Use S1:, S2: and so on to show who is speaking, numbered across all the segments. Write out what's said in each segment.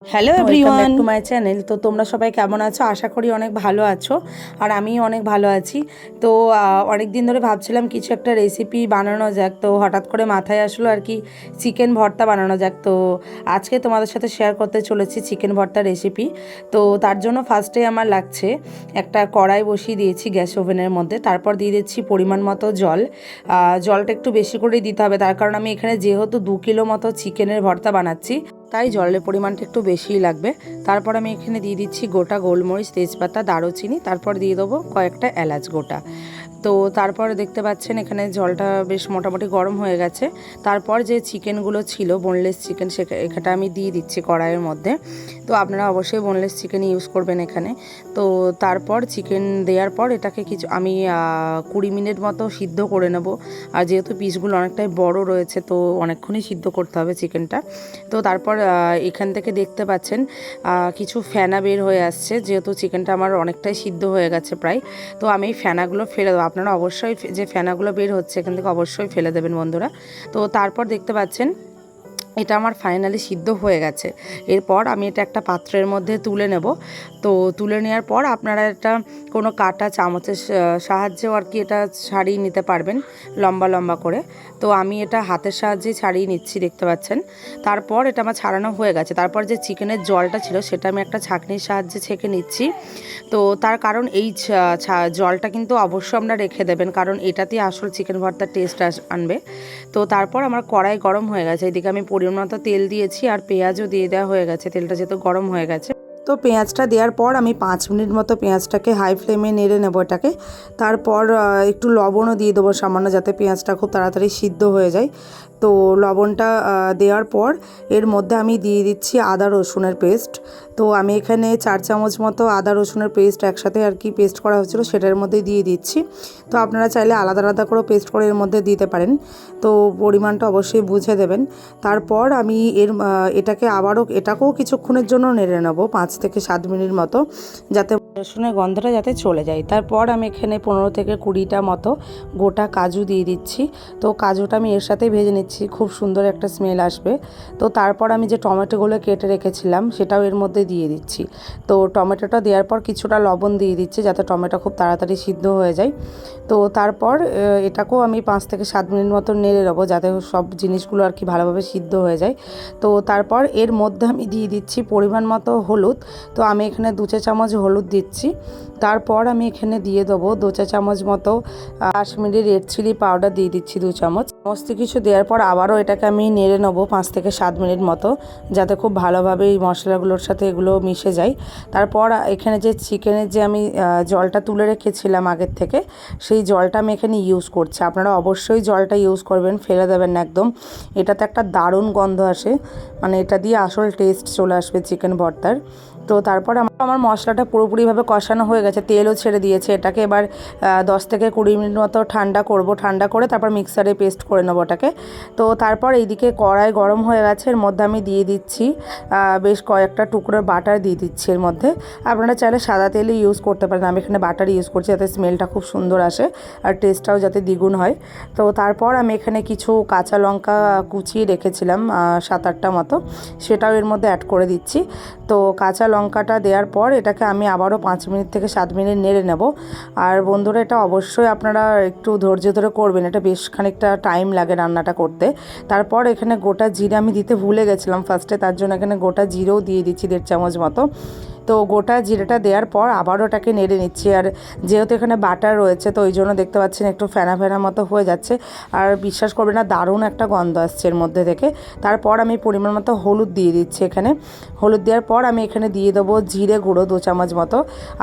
S1: Hello
S2: welcome back
S1: everyone.
S2: To my channel. তো তোমরা সবাই কেমন আছো? আশা করি অনেক ভালো আছো, আর আমিও অনেক ভালো আছি। তো অনেক দিন ধরে ভাবছিলাম কিছু একটা রেসিপি বানানো যাক, তো হঠাৎ করে মাথায় আসলো আর কি চিকেন ভর্তা বানানো যাক। তো আজকে তোমাদের সাথে শেয়ার করতে চলেছি চিকেন ভর্তা রেসিপি। তো তার জন্য ফার্স্টে আমার লাগছে একটা কড়াই বসিয়ে দিয়েছি গ্যাস ওভেনের মধ্যে, তারপর দিয়ে দিচ্ছি পরিমাণ মতো জল। জলটা একটু বেশি করেই দিতে হবে, তার কারণ আমি এখানে যেহেতু 2 কিলো মতো চিকেনের ভর্তা বানাচ্ছি, তাই জলের পরিমাণটা একটু বেশিই লাগবে। তারপর আমি এখানে দিয়ে দিচ্ছি গোটা গোলমরিচ, তেজপাতা, দারুচিনি, তারপর দিয়ে দেবো কয়েকটা এলাচ গোটা। তো তারপর দেখতে পাচ্ছেন এখানে জলটা বেশ মোটামুটি গরম হয়ে গেছে। তারপর যে চিকেনগুলো ছিল বোনলেস চিকেন, এটা আমি দিয়ে দিচ্ছি কড়াইয়ের মধ্যে। তো আপনারা অবশ্যই বোনলেস চিকেন ইউজ করবেন এখানে। তো তারপর চিকেন দেওয়ার পর এটাকে আমি 20 মিনিট মতো সিদ্ধ করে নেব। আর যেহেতু পিসগুলো অনেকটাই বড় রয়েছে, তো অনেকক্ষণই সিদ্ধ করতে হবে চিকেনটা। তো তারপর এখান থেকে দেখতে পাচ্ছেন কিছু ফেনা বের হয়ে আসছে, যেহেতু চিকেনটা আমার অনেকটাই সিদ্ধ হয়ে গেছে প্রায়। তো আমি এই ফেনাগুলো ফেলে দেবো। আপনারা অবশ্যই যে ফেনাগুলো বের হচ্ছে এখান থেকে অবশ্যই ফেলে দেবেন বন্ধুরা। তো তারপর দেখতে পাচ্ছেন এটা আমার ফাইনালি সিদ্ধ হয়ে গেছে। এরপর আমি এটা একটা পাত্রের মধ্যে তুলে নেব। তো তুলে নেওয়ার পর আপনারা এটা কোনো কাটা চামচের সাহায্যেও আর কি এটা ছাড়িয়ে নিতে পারবেন লম্বা লম্বা করে। তো আমি এটা হাতের সাহায্যেই ছাড়িয়ে নিচ্ছি, দেখতে পাচ্ছেন। তারপর এটা আমার ছাড়ানো হয়ে গেছে। তারপর যে চিকেনের জলটা ছিল সেটা আমি একটা ছাঁকনির সাহায্যে ছেঁকে নিচ্ছি। তো তার কারণ এই জলটা কিন্তু অবশ্যই আপনারা রেখে দেবেন, কারণ এটাতেই আসল চিকেন ভর্তার টেস্ট আনবে। তো তারপর আমার কড়াই গরম হয়ে গেছে, এদিকে আমি পরিমাণ মতো তেল দিয়েছি আর পেঁয়াজও দিয়ে দেওয়া হয়ে গেছে। তেলটা যেহেতু গরম হয়ে গেছে, তো পেঁয়াজটা দেওয়ার পর আমি 5 মিনিট মতো পেঁয়াজটাকে হাই ফ্লেমে নেড়ে নেবো এটাকে। তারপর একটু লবণও দিয়ে দেবো সামান্য, যাতে পেঁয়াজটা খুব তাড়াতাড়ি সিদ্ধ হয়ে যায়। তো লবণটা দেওয়ার পর এর মধ্যে আমি দিয়ে দিচ্ছি আদা রসুনের পেস্ট। তো আমি এখানে 4 চামচ মতো আদা রসুনের পেস্ট একসাথে আর কি পেস্ট করা হয়েছিল, সেটার মধ্যে দিয়ে দিচ্ছি। তো আপনারা চাইলে আলাদা আলাদা করে পেস্ট করে এর মধ্যে দিতে পারেন, তো পরিমাণটা অবশ্যই বুঝে দেবেন। তারপর আমি এটাকেও কিছুক্ষণের জন্য নেড়ে নেবো, 5 থেকে 7 মিনিট মতো, যাতে রসুনের গন্ধটা যাতে চলে যায়। তারপর আমি এখানে 15 থেকে 20টা মতো গোটা কাজু দিয়ে দিচ্ছি। তো কাজুটা আমি এর সাথে ভেজে নিচ্ছি, খুব সুন্দর একটা স্মেল আসবে। তো তারপর আমি যে টমেটোগুলো কেটে রেখেছিলাম সেটাও এর মধ্যে দিয়ে দিচ্ছি। তো টমেটোটা দেওয়ার পর কিছুটা লবণ দিয়ে দিচ্ছি, যাতে টমেটো খুব তাড়াতাড়ি সিদ্ধ হয়ে যায়। তো তারপর এটাকেও আমি 5 থেকে 7 মিনিট মতো নেড়ে নেবো, যাতে সব জিনিসগুলো আর কি ভালোভাবে সিদ্ধ হয়ে যায়। তো তারপর এর মধ্যে আমি দিয়ে দিচ্ছি পরিমাণ মতো হলুদ। তো আমি এখানে 2 চামচ হলুদ দিচ্ছি। তারপর আমি এখানে দিয়ে দেবো 2 চামচ মতো কাশ্মীরি রেড চিলি পাউডার দিয়ে দিচ্ছি 2 চামচ। সমস্ত কিছু দেওয়ার পর আবারও এটাকে আমি নেড়ে নেবো 5 থেকে 7 মিনিট মতো, যাতে খুব ভালোভাবে এই মশলাগুলোর সাথে এগুলো মিশে যায়। তারপর এখানে যে চিকেনের যে আমি জলটা তুলে রেখেছিলাম আগের থেকে, সেই জলটা আমি এখানে ইউজ করছি। আপনারা অবশ্যই জলটা ইউজ করবেন, ফেলে দেবেন না একদম। এটাতে একটা দারুণ গন্ধ আসে, মানে এটা দিয়ে আসল টেস্ট চলে আসবে চিকেন ভর্তার। তো তারপর আমার মশলাটা পুরোপুরিভাবে কষানো হয়ে গেছে, তেলও ছেড়ে দিয়েছে। এটাকে এবার 10 থেকে 20 মিনিট মতো ঠান্ডা করব। ঠান্ডা করে তারপর মিক্সারে পেস্ট করে নেবো ওটাকে। তো তারপর এইদিকে কড়াই গরম হয়ে গেছে, এর মধ্যে আমি দিয়ে দিচ্ছি বেশ কয়েকটা টুকরো বাটার দিয়ে দিচ্ছি এর মধ্যে। আপনারা চাইলে সাদা তেলও ইউজ করতে পারেন, আমি এখানে বাটার ইউজ করছি, যাতে স্মেলটা খুব সুন্দর আসে আর টেস্টটাও যাতে দ্বিগুণ হয়। তো তারপর আমি এখানে কিছু কাঁচা লঙ্কা কুচিয়ে রেখেছিলাম 7-8টা মতো, সেটাও এর মধ্যে অ্যাড করে দিচ্ছি। তো কাঁচা লঙ্কাটা দেওয়ার পর এটাকে আমি আবারও 5 মিনিট থেকে 7 মিনিট নেড়ে নেব। আর বন্ধুরা, এটা অবশ্যই আপনারা একটু ধৈর্য ধরে করবেন, এটা বেশ খানিকটা টাইম লাগে রান্নাটা করতে। তারপর এখানে গোটা জিরে আমি দিতে ভুলে গেছিলাম ফার্স্টে, তার জন্য এখানে গোটা জিরেও দিয়ে দিচ্ছি 1.5 চামচ মতো। তো গোটা জিরেটা দেওয়ার পর আবারও ওটাকে নেড়ে নিচ্ছি। আর যেহেতু এখানে বাটার রয়েছে, তো ওই জন্য দেখতে পাচ্ছেন একটু ফেনা ফেনা মতো হয়ে যাচ্ছে। আর বিশ্বাস করবে না, দারুণ একটা গন্ধ আসছে এর মধ্যে থেকে। তারপর আমি পরিমাণ মতো হলুদ দিয়ে দিচ্ছি এখানে। হলুদ দেওয়ার পর আমি এখানে দিয়ে দেবো জিরে গুঁড়ো 2 চামচ মতো।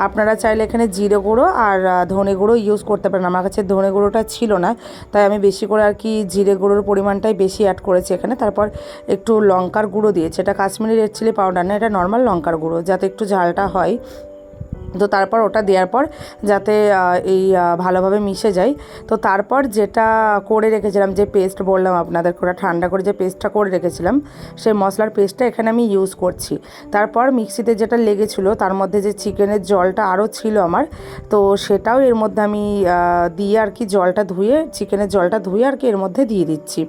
S2: আপনারা চাইলে এখানে জিরে গুঁড়ো আর ধনে গুঁড়ো ইউজ করতে পারেন। আমার কাছে ধনে গুঁড়োটা ছিল না, তাই আমি বেশি করে আর কি জিরে গুঁড়োর পরিমাণটাই বেশি অ্যাড করেছি এখানে। তারপর একটু লঙ্কার গুঁড়ো দিয়েছি, এটা কাশ্মীরি রেড চিলি পাউডার না, এটা নর্মাল লঙ্কার গুঁড়ো, যাতে একটু ঝালটা হয়। তো তারপর ওটা দেওয়ার পর যাতে এই ভালোভাবে মিশে যায়, তো তারপর যেটা করে রেখেছিলাম, যে পেস্ট বললাম আপনাদের, ওটা ঠান্ডা করে যে পেস্টটা করে রেখেছিলাম, সেই মশলার পেস্টটা এখানে আমি ইউজ করছি। তারপর মিক্সিতে যেটা লেগেছিলো তার মধ্যে যে চিকেনের জলটা আরও ছিল আমার, তো সেটাও এর মধ্যে আমি দিয়ে আর কি জলটা ধুয়ে, চিকেনের জলটা ধুয়ে আর কি এর মধ্যে দিয়ে দিচ্ছি,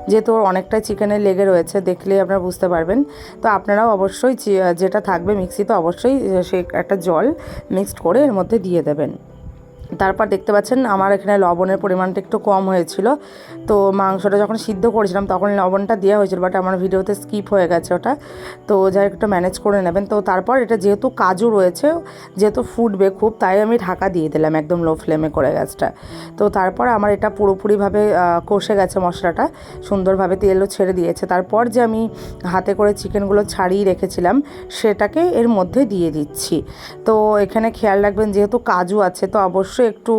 S2: যেহেতু অনেকটাই চিকেনে লেগে রয়েছে, দেখলে আপনারা বুঝতে পারবেন। তো আপনারাও অবশ্যই যেটা থাকবে মিক্সিতে অবশ্যই সে একটা জল মিক্সড করে এর মধ্যে দিয়ে দেবেন। তারপর দেখতে পাচ্ছেন আমার এখানে লবণের পরিমাণটা একটু কম হয়েছিল, তো মাংসটা যখন সিদ্ধ করেছিলাম তখন লবণটা দেওয়া হয়েছিল, বাট আমার ভিডিওতে স্কিপ হয়ে গেছে ওটা, তো যাই একটু ম্যানেজ করে নেবেন। তো তারপর এটা যেহেতু কাজু রয়েছে, যেহেতু ফুটবে খুব, তাই আমি ঢাকা দিয়ে দিলাম একদম লো ফ্লেমে করে গ্যাসটা। তো তারপর আমার এটা পুরোপুরিভাবে কষে গেছে, মশলাটা সুন্দরভাবে তেলও ছেড়ে দিয়েছে। তারপর যে আমি হাতে করে চিকেনগুলো ছাড়িয়ে রেখেছিলাম সেটাকে এর মধ্যে দিয়ে দিচ্ছি। তো এখানে খেয়াল রাখবেন, যেহেতু কাজু আছে, তো অবশ্যই একটু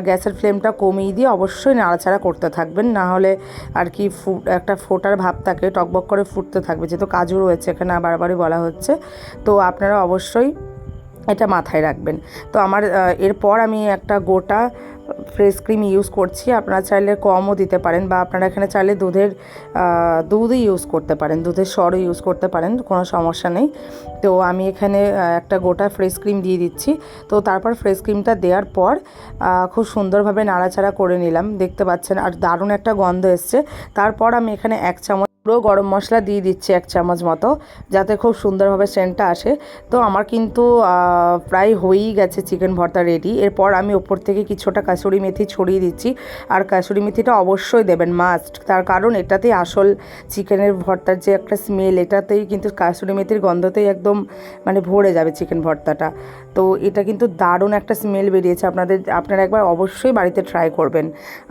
S2: গ্যাসের ফ্লেমটা কমিয়ে দিয়ে অবশ্যই নাড়াচাড়া করতে থাকবেন, না হলে আর কি একটা ফোটার ভাব থাকে, টকবক করে ফুটতে থাকবে, যেহেতু কাজু রয়েছে এখানে বারবারই বলা হচ্ছে। তো আপনারা অবশ্যই এটা মাথায় রাখবেন। তো আমার এরপর আমি একটা গোটা ফ্রেশ ক্রিম ইউজ করছি, আপনারা চাইলে কমও দিতে পারেন, বা আপনারা এখানে চাইলে দুধই ইউজ করতে পারেন, দুধের সরও ইউজ করতে পারেন, কোনো সমস্যা নেই। তো আমি এখানে একটা গোটা ফ্রেশ ক্রিম দিয়ে দিচ্ছি। তো তারপর ফ্রেশ ক্রিমটা দেওয়ার পর খুব সুন্দরভাবে নাড়াচাড়া করে নিলাম, দেখতে পাচ্ছেন, আর দারুণ একটা গন্ধ এসছে। তারপর আমি এখানে 1 চামচ পুরো গরম মশলা দিয়ে দিচ্ছি, 1 চামচ মতো, যাতে খুব সুন্দরভাবে সেন্টটা আসে। তো আমার কিন্তু প্রায় হয়েই গেছে চিকেন ভর্তা রেডি। এরপর আমি ওপর থেকে কিছুটা কাসুরি মেথি ছড়িয়ে দিচ্ছি, আর কাসুরি মেথিটা অবশ্যই দেবেন, মাস্ট, তার কারণ এটাতেই আসল চিকেনের ভর্তার যে একটা স্মেল, এটাতেই কিন্তু কাসুরি মেথির গন্ধতেই একদম মানে ভরে যাবে চিকেন ভর্তাটা। তো এটা কিন্তু দারুণ একটা স্মেল বেরিয়েছে, আপনারা একবার অবশ্যই বাড়িতে ট্রাই করবেন।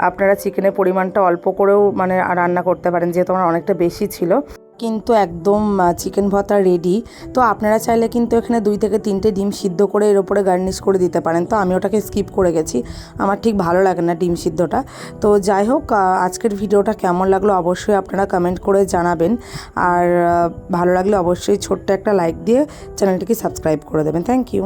S2: আপনারা চিকেনের পরিমাণটা অল্প করেও মানে রান্না করতে পারেন, যেহেতু আমার অনেকটা বেশি ছিল। কিন্তু একদম চিকেন ভর্তা রেডি। তো আপনারা চাইলে কিন্তু এখানে 2 থেকে 3টে ডিম সিদ্ধ করে এর উপরে গার্নিশ করে দিতে পারেন, তো আমি ওটাকে স্কিপ করে গেছি, আমার ঠিক ভালো লাগে না ডিম সিদ্ধটা। তো যাই হোক, আজকের ভিডিওটা কেমন লাগলো অবশ্যই আপনারা কমেন্ট করে জানাবেন, আর ভালো লাগলে অবশ্যই ছোট্ট একটা লাইক দিয়ে চ্যানেলটিকে সাবস্ক্রাইব করে দেবেন। Thank you.